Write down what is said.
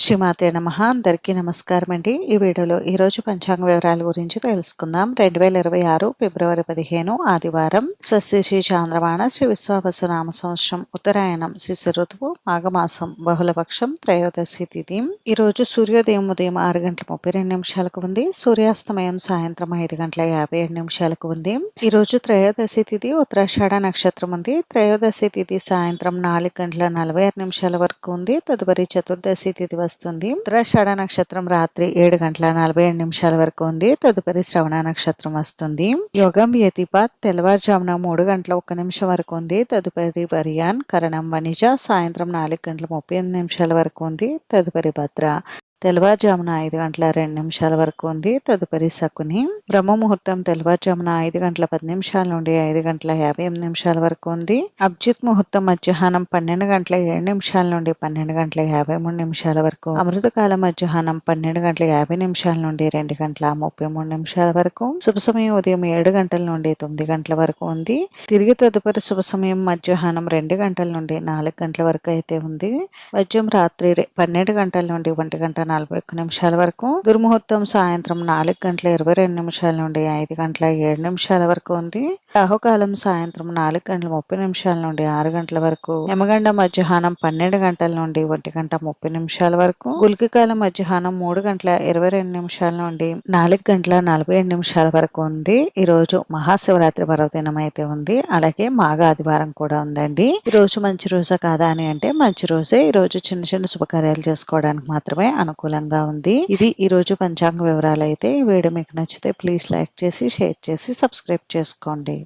శ్రీమాతే నమః. అందరికీ నమస్కారం అండి. ఈ వీడియోలో ఈరోజు పంచాంగ వివరాల గురించి తెలుసుకుందాం. 2026 ఫిబ్రవరి 15 ఆదివారం. స్వస్తి శ్రీ చాంద్రమాన శ్రీ విశ్వావసు నామ సంవత్సరం ఉత్తరాయణం శిశిర ఋతువు మాఘమాసం బహుళపక్షం త్రయోదశి తిథి. ఈరోజు సూర్యోదయం ఉదయం 6:32 ఉంది. సూర్యాస్తమయం సాయంత్రం 5:57 ఉంది. ఈరోజు త్రయోదశి తిథి ఉత్తరాషాఢ నక్షత్రం ఉంది. త్రయోదశి తిథి సాయంత్రం 4:46 వరకు ఉంది. తదుపరి చతుర్దశి తిథి వస్తుంది. ఉత్తరాషాఢ నక్షత్రం రాత్రి 7:47 వరకు ఉంది. తదుపరి శ్రవణ నక్షత్రం వస్తుంది. యోగం యతిపాత్ తెల్లవారుజామున 3:01 వరకు ఉంది. తదుపరి వర్యాన్ కరణం వణిజ సాయంత్రం 4:38 వరకు ఉంది. తదుపరి భద్ర తెల్లవారుజామున 5:02 వరకు ఉంది. తదుపరి శకుని. బ్రహ్మ ముహూర్తం తెల్లవారుజామున 5:10 నుండి 5:58 వరకు ఉంది. అభిజిత్ ముహూర్తం మధ్యాహ్నం 12:07 నుండి 12:53 వరకు. అమృతకాలం మధ్యాహ్నం 12:50 నుండి 2:33 వరకు. శుభ సమయం ఉదయం 7 గంటల నుండి 9 గంటల వరకు ఉంది. తిరిగి తదుపరి శుభ సమయం మధ్యాహ్నం 2 గంటల నుండి 4 గంటల వరకు అయితే ఉంది. వజ్యం రాత్రి 12 గంటల నుండి 1:41 వరకు. దుర్ముహూర్తం సాయంత్రం 4:22 నుండి 5:07 వరకు ఉంది. రాహుకాలం సాయంత్రం 4:30 నుండి 6 గంటల వరకు. యమగండ మధ్యాహ్నం 12 గంటల నుండి 1:30 వరకు. గుళిక కాలం మధ్యాహ్నం 3:22 నుండి 4:47 వరకు ఉంది. ఈ రోజు మహాశివరాత్రి పర్వదినం అయితే ఉంది. అలాగే మాఘ ఆదివారం కూడా ఉందండి. ఈ రోజు మంచి రోజా కాదా అని అంటే మంచి రోజే. ఈ రోజు చిన్న చిన్న శుభకార్యాలు చేసుకోవడానికి మాత్రమే అనుకూలంగా ఉంది. ఇది ఈ రోజు పంచాంగ వివరాలు అయితే. ఈ వీడియో మీకు నచ్చితే ప్లీజ్ లైక్ చేసి షేర్ చేసి సబ్స్క్రైబ్ చేసుకోండి.